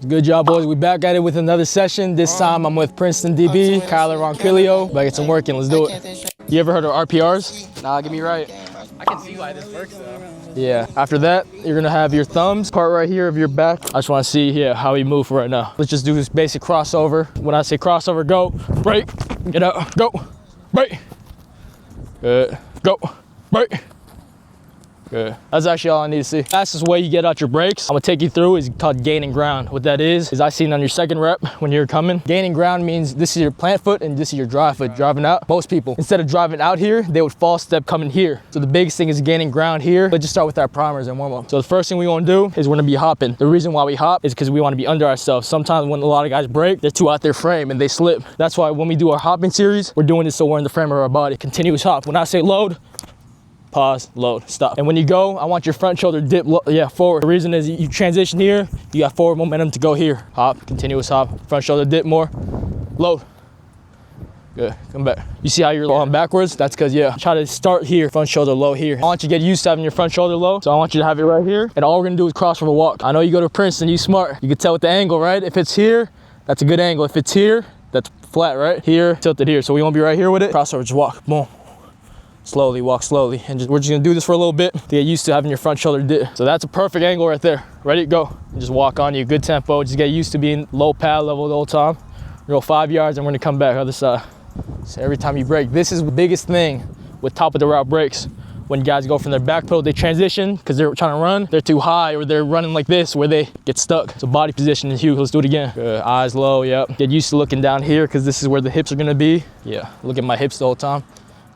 Good job, boys. We back at it with another session. This time I'm with Princeton DB, Kyler Ronquillo. Better get some work in. Let's do it. You ever heard of RPRs? Nah, get me right. I can see why this works though. Yeah. After that, you're gonna have your thumbs, part right here of your back. I just wanna see, how we move right now. Let's just do this basic crossover. When I say crossover, go, break, get out, go, break. Good, go, break. Good. That's actually all I need to see. Fastest way you get out your brakes, I'm gonna take you through, is called gaining ground. What that is I seen on your second rep when you're coming. Gaining ground means this is your plant foot and this is your dry foot driving out. Most people, instead of driving out here, they would false step coming here. So the biggest thing is gaining ground here. Let's just start with our primers and warm up. So the first thing we wanna do is we're gonna be hopping. The reason why we hop is because we wanna be under ourselves. Sometimes when a lot of guys break, they're too out their frame and they slip. That's why when we do our hopping series, we're doing this so we're in the frame of our body. Continuous hop. When I say load, pause, load, stop. And when you go, I want your front shoulder dip, forward. The reason is you transition here, you got forward momentum to go here. Hop, continuous hop, front shoulder dip more, load. Good, come back. You see how you're going backwards? That's because, try to start here, front shoulder low here. I want you to get used to having your front shoulder low, so I want you to have it right here. And all we're gonna do is crossover walk. I know you go to Princeton, you smart. You can tell with the angle, right? If it's here, that's a good angle. If it's here, that's flat, right? Here, tilted here. So we wanna be right here with it. Crossover, just walk, boom. Slowly, walk slowly. And we're just gonna do this for a little bit to get used to having your front shoulder dip. So that's a perfect angle right there. Ready, go. And just walk on you, good tempo. Just get used to being low pad level the whole time. Go 5 yards and we're gonna come back other side. So every time you break, this is the biggest thing with top of the route breaks. When guys go from their back pedal, they transition because they're trying to run, they're too high, or they're running like this where they get stuck. So body position is huge. Let's do it again. Good. Eyes low, yep. Get used to looking down here because this is where the hips are gonna be. Yeah, look at my hips the whole time.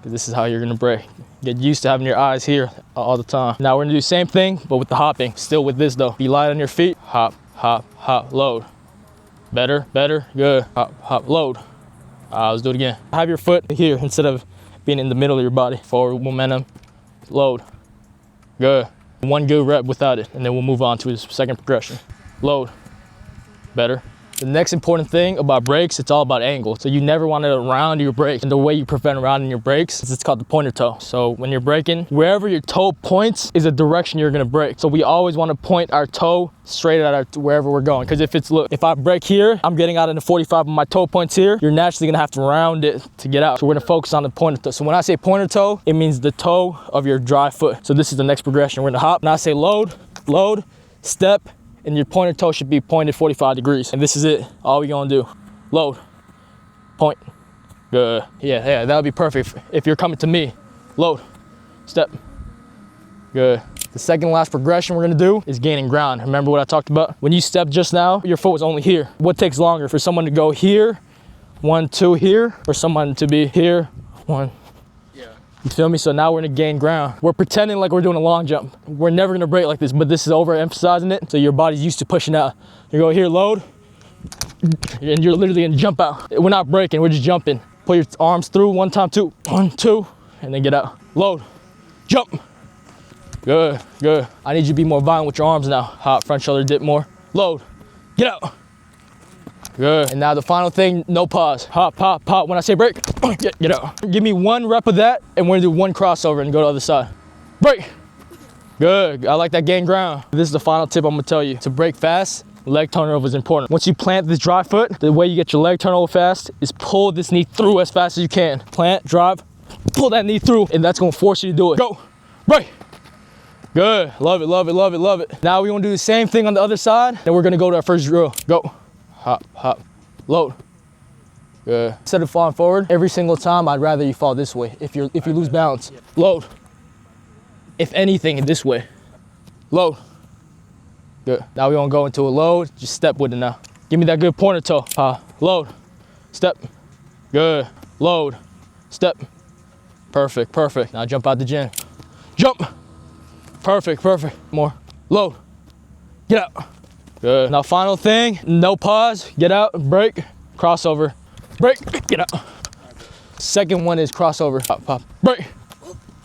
This is how you're gonna break. Get used to having your eyes here all the time. Now we're gonna do the same thing, but with the hopping. Still with this though. Be light on your feet. Hop, hop, hop, load. Better, better, good. Hop, hop, load. Let's do it again. Have your foot here instead of being in the middle of your body. Forward momentum, load. Good. One good rep without it, and then we'll move on to the second progression. Load, better. The next important thing about brakes, it's all about angle. So you never want to round your brakes. And the way you prevent rounding your brakes is it's called the pointer toe. So when you're braking, wherever your toe points is a direction you're gonna brake. So we always want to point our toe straight at wherever we're going. Because if I brake here, I'm getting out in the 45 and my toe points here, you're naturally gonna have to round it to get out. So we're gonna focus on the pointer toe. So when I say pointer toe, it means the toe of your dry foot. So this is the next progression. We're gonna hop. When I say load, step, and your pointer toe should be pointed 45 degrees. And this is it, all we gonna do. Load, point, good. Yeah, that would be perfect if you're coming to me. Load, step, good. The second last progression we're gonna do is gaining ground. Remember what I talked about? When you stepped just now, your foot was only here. What takes longer, for someone to go here, 1, 2 here, or someone to be here, 1. You feel me? So now we're gonna gain ground. We're pretending like we're doing a long jump. We're never gonna break like this, but this is overemphasizing it. So your body's used to pushing out. You go here, load, and you're literally gonna jump out. We're not breaking, we're just jumping. Pull your arms through, 1 time, 2, 1, 2, and then get out. Load, jump. Good, good. I need you to be more violent with your arms now. Hop, front shoulder dip more. Load, get out. Good. And now the final thing, no pause. Hop, hop, pop. When I say break, get out. Give me 1 rep of that, and we're gonna do 1 crossover and go to the other side. Break. Good. I like that gain ground. This is the final tip I'm gonna tell you. To break fast, leg turnover is important. Once you plant this dry foot, the way you get your leg turnover fast is pull this knee through as fast as you can. Plant, drive, pull that knee through, and that's gonna force you to do it. Go. Break. Good. Love it, love it, love it, love it. Now we're gonna do the same thing on the other side, and we're gonna go to our first drill. Go. Hop, hop, load. Good. Instead of falling forward, every single time, I'd rather you fall this way. If you lose balance, load. If anything, this way. Load. Good. Now we wanna go into a load. Just step with it now. Give me that good pointer toe. Load. Step. Good. Load. Step. Perfect, perfect. Now jump out the gym. Jump. Perfect, perfect. More. Load. Get out. Good. Now final thing, no pause, get out, break, crossover, break, get out. Second one is crossover, pop, pop, break.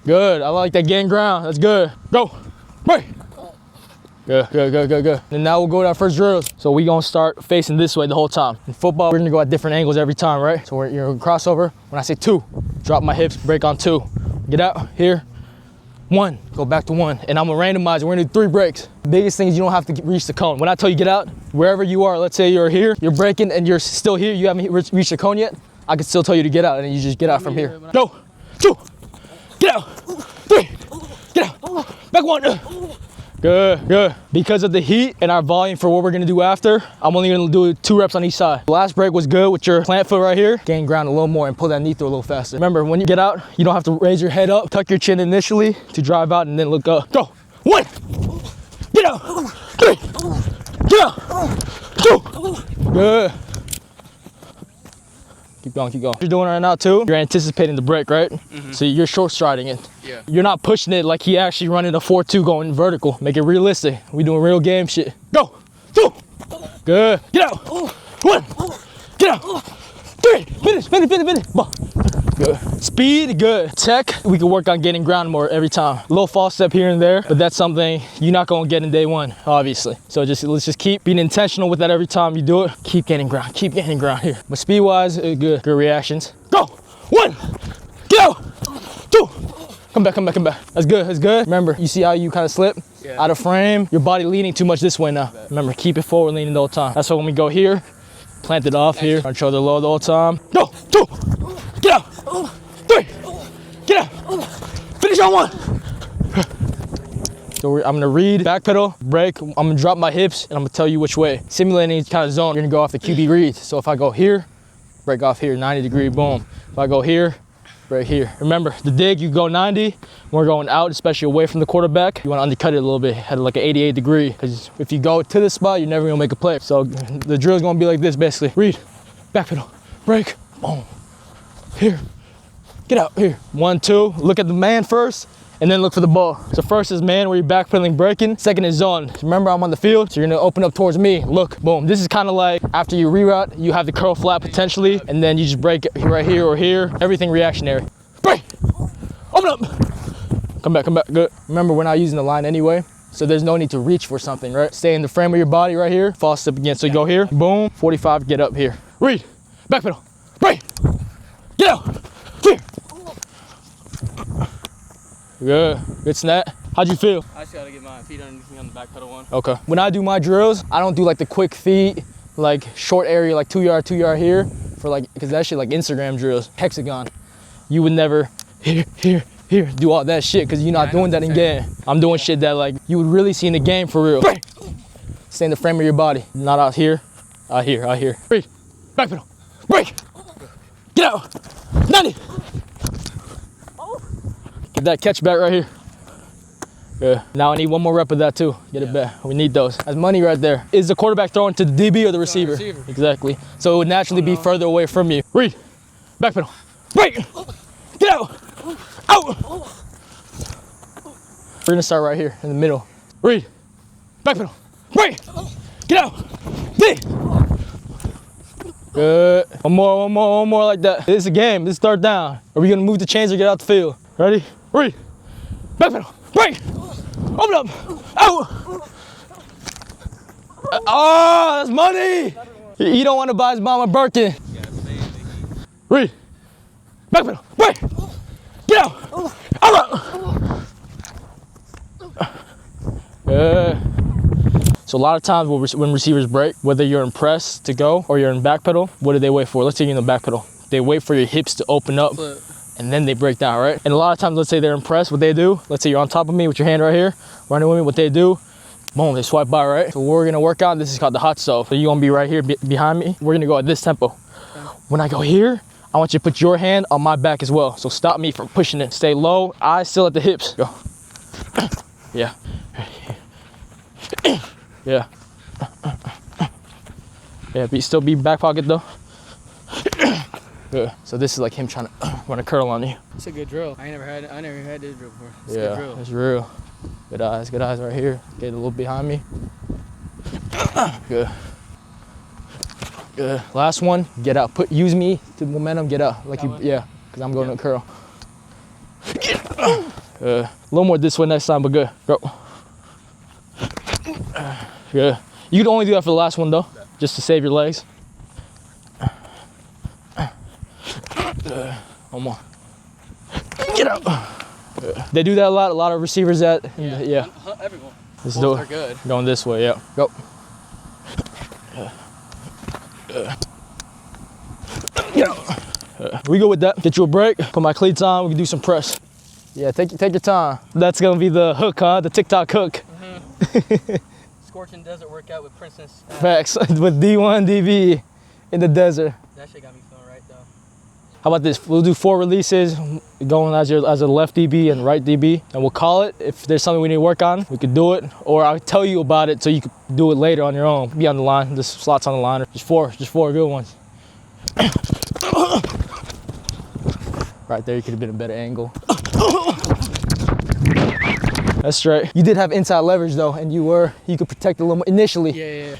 Good, I like that gain ground, that's good. Go, break. Good, good, good, good, good. And now we'll go to our first drills. So we gonna start facing this way the whole time. In football, we're gonna go at different angles every time, right? So you're gonna crossover. When I say 2, drop my hips, break on 2. Get out, here, 1, go back to 1. And I'm gonna randomize, we're gonna do 3 breaks. Biggest thing is you don't have to reach the cone. When I tell you get out, wherever you are, let's say you're here, you're breaking and you're still here, you haven't reached the cone yet, I can still tell you to get out and you just get out from here. Go, 2, get out, 3, get out, back 1. Good, good. Because of the heat and our volume for what we're gonna do after, I'm only gonna do 2 reps on each side. The last break was good with your plant foot right here. Gain ground a little more and pull that knee through a little faster. Remember, when you get out, you don't have to raise your head up, tuck your chin initially to drive out and then look up. Go, 1, get out, 3, get out, 2, good. Keep going, keep going. You're doing it right now too, you're anticipating the break, right? So you're short striding it. Yeah. You're not pushing it like he actually running a 4-2 going vertical. Make it realistic. We doing real game shit. Go, 2, good. Get out, 1, get out, 3, finish. Ball. Good. Speed, good. Tech, we can work on getting ground more every time. A little false step here and there, but that's something you're not gonna get in day 1, obviously. So let's just keep being intentional with that every time you do it. Keep gaining ground here. But speed-wise, good reactions. Go, 1, get out, 2, come back. That's good. Remember, you see how you kind of slip? Yeah. Out of frame, your body leaning too much this way now. Remember, keep it forward leaning the whole time. That's why when we go here, plant it off here, on shoulder low the whole time. Go, 2, get out, 3, get out, finish on 1. So I'm gonna read, back pedal, break, I'm gonna drop my hips, and I'm gonna tell you which way. Simulating each kind of zone, you're gonna go off the QB read. So if I go here, break off here, 90-degree, boom. If I go here, break here. Remember, the dig, you go 90, when we're going out, especially away from the quarterback, you wanna undercut it a little bit, at like an 88-degree, because if you go to the spot, you're never gonna make a play. So the drill's gonna be like this, basically. Read, back pedal, break, boom. Here, get out, here. 1, 2, look at the man first, and then look for the ball. So first is man, where you're backpedaling, breaking. Second is zone. Remember, I'm on the field, so you're gonna open up towards me. Look, boom. This is kind of like after you reroute, you have the curl flat potentially, and then you just break it right here or here. Everything reactionary. Break, open up. Come back, good. Remember, we're not using the line anyway, so there's no need to reach for something, right? Stay in the frame of your body right here. False step again, so you go here, boom, 45, get up here. Read, back pedal, break, get out, here. Good snap. How'd you feel? I just gotta get my feet underneath me on the back pedal 1. Okay. When I do my drills, I don't do like the quick feet, like short area, like 2 yard here, for like, cause that shit like Instagram drills, hexagon. You would never, here, do all that shit, cause you're not doing that in game. I'm doing shit that like, you would really see in the game for real. Break. Stay in the frame of your body, not out here. Break, back pedal, break, get out, 90. Get that catch back right here. Good. Now I need 1 more rep of that too. Get it back. We need those. That's money right there. Is the quarterback throwing to the DB or the receiver? Exactly. So it would naturally be further away from you. Read. Back pedal. Break. Get out. Out. We're gonna start right here in the middle. Read. Back pedal. Break. Get out. Dig. Good. One more like that. This is a game. This is third down. Are we gonna move the chains or get out the field? Ready? Read. Back pedal. Break. Open up. Out. Oh, that's money. You don't want to buy his mama Birkin. Read. Back pedal. Break. Get out. Out. Good. So a lot of times when receivers break, whether you're in press to go or you're in back pedal, what do they wait for? Let's say you're in the back pedal. They wait for your hips to open up. And then they break down, right? And a lot of times, let's say they're impressed, what they do, let's say you're on top of me with your hand right here, running with me, what they do, boom, they swipe by, right? So what we're gonna work on, this is called the hot stove. So you're gonna be right here behind me. We're gonna go at this tempo. When I go here, I want you to put your hand on my back as well. So stop me from pushing it. Stay low, eyes still at the hips. Go. Yeah. Yeah. Yeah, still be back pocket though. Good. So this is like him trying to run a curl on you. It's a good drill. I never had this drill before. It's yeah, a good drill. It's real. Good eyes right here. Get a little behind me. Good. Good. Last one, get out. Use me to momentum, get out. Like you, yeah, because I'm going to curl. A little more this way next time, but good. Go. Good. You can only do that for the last one though, just to save your legs. One more. Get out. They do that a lot. A lot of receivers that, yeah. Everyone. Let's do They're it. good. Going this way, yeah. Go. We go with that. Get you a break. Put my cleats on. We can do some press. Yeah, take your time. That's gonna be the hook, huh? The TikTok hook. Scorching desert workout with Princeton. Facts. With D1, DB in the desert. That shit got me feeling right though. How about this? We'll do 4 releases, going as a left DB and right DB, and we'll call it. If there's something we need to work on, we could do it, or I'll tell you about it so you could do it later on your own. Be on the line. This slot's on the line. Just four good ones. Right there, you could have been a better angle. That's straight. You did have inside leverage though, and you could protect a little more initially. Yeah.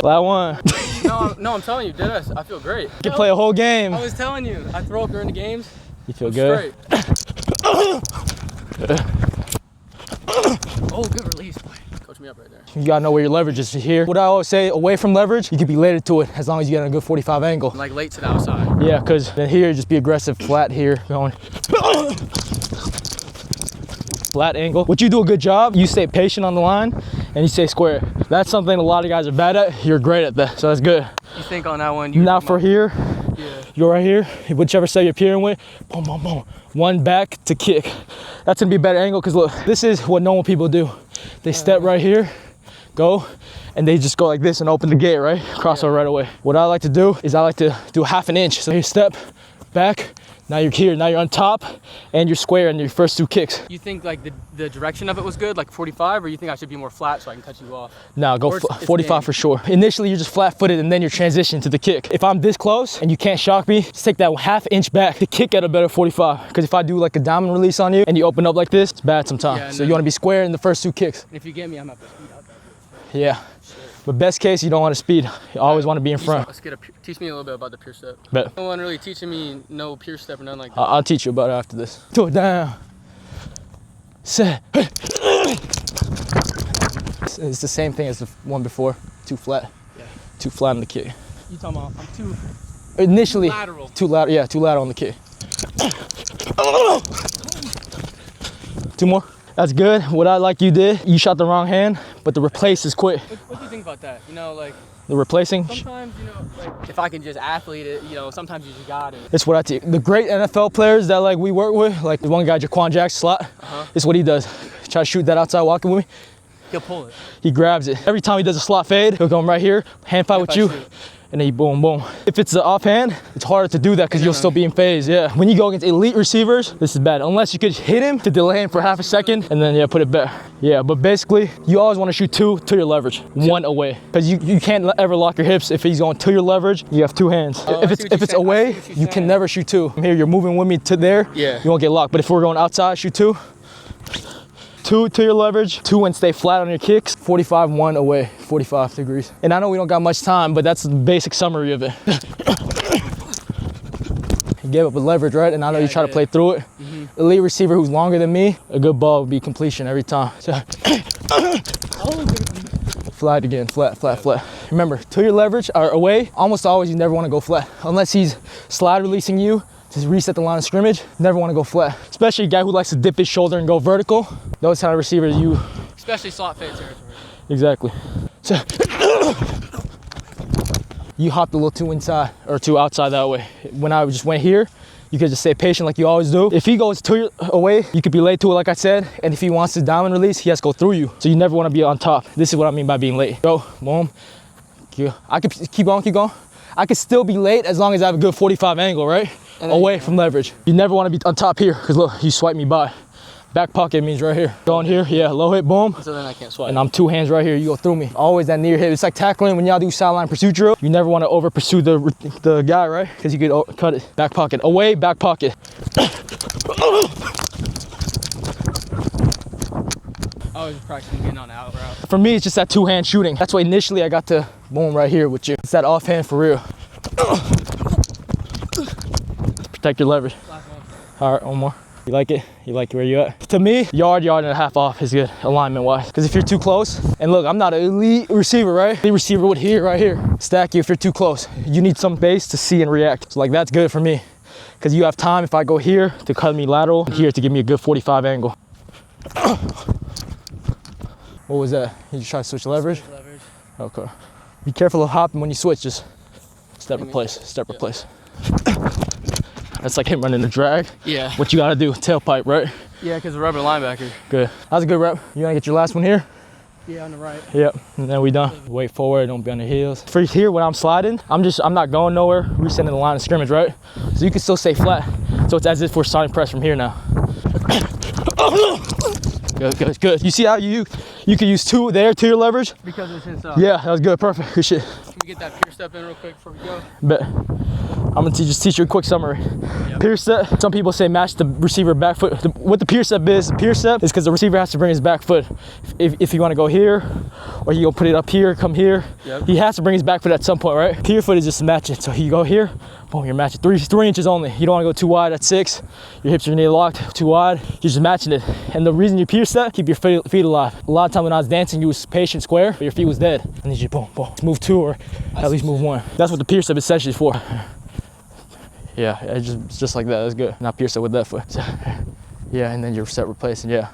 That one. No, I'm telling you, deadass, I feel great. You can play a whole game. I was telling you, I throw up during the games. You feel good? Oh, good release, boy. Coach me up right there. You gotta know where your leverage is here. What I always say, away from leverage, you could be later to it as long as you get a good 45 angle. Like late to the outside. Yeah, because then here, just be aggressive, flat here, going. Flat angle. What you do a good job, you stay patient on the line and you stay square. That's something a lot of guys are bad at. You're great at that, so that's good. You think on that one? Now for here, yeah. you're right here, whichever side you're peering with, boom, boom, boom. One back to kick. That's gonna be a better angle because look, this is what normal people do. They step right here, go, and they just go like this and open the gate, right? Crossover right away. What I like to do is I like to do 1/2 inch. So you step back, now you're here, now you're on top, and you're square in your first 2 kicks. You think like the direction of it was good, like 45, or you think I should be more flat so I can cut you off? No, go 45 for sure. Initially, you're just flat-footed, and then you're transitioning to the kick. If I'm this close and you can't shock me, just take that 1/2 inch back to kick at a better 45. Because if I do like a diamond release on you and you open up like this, it's bad sometimes. Yeah, so you want to be square in the first 2 kicks. And if you get me, I'm up to speed out that. Yeah. But best case, you don't want to speed. You always want to be in front. Let's teach me a little bit about the pure step. Bet. No one really teaching me no pure step or nothing like that. I'll teach you about it after this. Throw it down. Set. It's the same thing as the one before. Too flat. Yeah. Too flat on the kick. You talking about I'm too Initially, lateral. Too lateral. Yeah, too lateral on the kick. 2 more. That's good. What I like you did, you shot the wrong hand, but the replace is quick. What do you think about that? You know, like The replacing? sometimes, you know, like if I can just athlete it, you know, sometimes you just got it. It's what I take. The great NFL players that like we work with, like the one guy, Jaquan Jackson slot, it's what he does. Try to shoot that outside walking with me. He'll pull it. He grabs it. Every time he does a slot fade, he'll come right here, hand fight with you, shoot. and then he boom, boom. If it's the offhand, it's harder to do that because you'll still be in phase, yeah. When you go against elite receivers, this is bad. Unless you could hit him to delay him for 1/2 second and then, yeah, put it back. Yeah, but basically, you always want to shoot 2 to your leverage, 1 away. Because you can't ever lock your hips. If he's going to your leverage, you have 2 hands. Oh, if it's away, you can never shoot 2. Here, you're moving with me to there, Yeah. you won't get locked. But if we're going outside, shoot 2. 2 to your leverage, 2 and stay flat on your kicks, 45, 1 away, 45 degrees. And I know we don't got much time, but that's the basic summary of it. You gave up a leverage, right? And I know you try to play through it. Elite receiver who's longer than me, a good ball would be completion every time. So, flat again, flat, flat, flat. Remember, to your leverage or away, almost always you never want to go flat. Unless he's slide releasing you, to reset the line of scrimmage, never want to go flat. Especially a guy who likes to dip his shoulder and go vertical. Those kind of receivers, Especially slot fade territory. Exactly. So, you hopped a little too inside or too outside that way. When I just went here, you could just stay patient like you always do. If he goes away, you could be late to it like I said. And if he wants to diamond release, he has to go through you. So you never want to be on top. This is what I mean by being late. Go, boom. I could keep going, keep going. I could still be late as long as I have a good 45 angle, right? Away from leverage. You never want to be on top here because look, you swipe me by. Back pocket means right here. Going here, yeah, low hit, boom. So then I can't swipe. And I'm 2 hands right here, you go through me. Always that near hit. It's like tackling when y'all do sideline pursuit drill. You never want to over pursue the guy, right? Because you could cut it. Back pocket, away, back pocket. I was practicing getting on the out route. For me, it's just that 2-hand shooting. That's why initially I got to boom right here with you. It's that offhand for real. Protect your leverage. Last one. All right, one more. You like it? You like where you at? To me, yard and a half off is good, alignment-wise. Because if you're too close, and look, I'm not an elite receiver, right? Elite receiver would here, right here. Stack you if you're too close. You need some base to see and react. So like, that's good for me. because you have time if I go here to cut me lateral, here to give me a good 45 angle. What was that? You just try to switch leverage? Leverage. Okay. Be careful of hopping when you switch, just step replace, step replace. That's like him running the drag. Yeah. What you gotta do, tailpipe, right? Yeah, because the rubber linebacker. Good. That's a good rep. You wanna get your last one here? Yeah, on the right. Yep, and then we done. Weight forward, don't be on the heels. For here, when I'm sliding, I'm not going nowhere. We're sitting in the line of scrimmage, right? So you can still stay flat. So it's as if we're starting press from here now. Good, good, good. You see how you can use 2 there to your leverage? Because it's his. Yeah, that was good, perfect, good shit. Can we get that pier step in real quick before we go? Bet. I'm gonna just teach you a quick summary. Yep. Pier step, some people say match the receiver back foot. What the pier step is because the receiver has to bring his back foot. If you wanna go here, or you go put it up here, come here, yep. He has to bring his back foot at some point, right? Pier foot is just to match it. So you go here, boom, you're matching 3 inches only. You don't wanna go too wide at 6. Your hips are gonna get locked, too wide. You're just matching it. And the reason you pier step, keep your feet alive. A lot of time when I was dancing, you was patient square, but your feet was dead. And then you boom, boom, move 2 or at least move 1. That's what the pier step essentially is for. Yeah, it's just like that. That's good. Now pierce it with that foot. Yeah, and then you're set replacing. Yeah.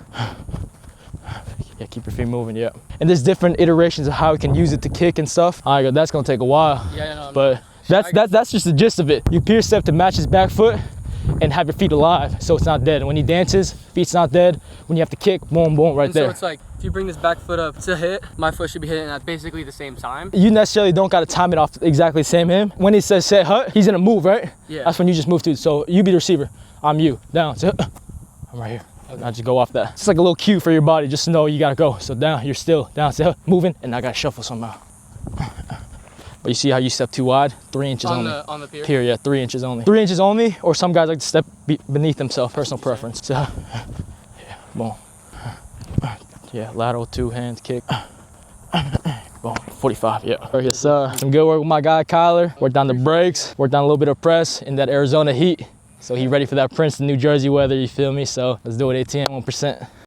Yeah, keep your feet moving. Yeah. And there's different iterations of how you can use it to kick and stuff. All right, that's gonna take a while. Yeah, no, but that's just the gist of it. You pierce step to match his back foot and have your feet alive, so it's not dead. And when he dances, feet's not dead. When you have to kick, boom, boom, right there. So it's like, if you bring this back foot up to hit, my foot should be hitting at basically the same time. You necessarily don't got to time it off exactly the same him. When he says set hut, he's gonna move, right? Yeah. That's when you just move to. So you be the receiver. I'm you. Down. So I'm right here. Okay. I just go off that. It's like a little cue for your body, just to know you gotta go. So down, you're still down, so moving, and I gotta shuffle somehow. But you see how you step too wide? 3 inches only. On the pier? Pier, yeah, 3 inches only. 3 inches only, or some guys like to step beneath themselves, personal preference. So, yeah, boom. Yeah, lateral 2 hands kick. Boom, 45, yeah. Yes, sir. Some good work with my guy, Kyler. Worked on the brakes, worked on a little bit of press in that Arizona heat. So he ready for that Princeton, New Jersey weather, you feel me? So let's do it, ATM 1%.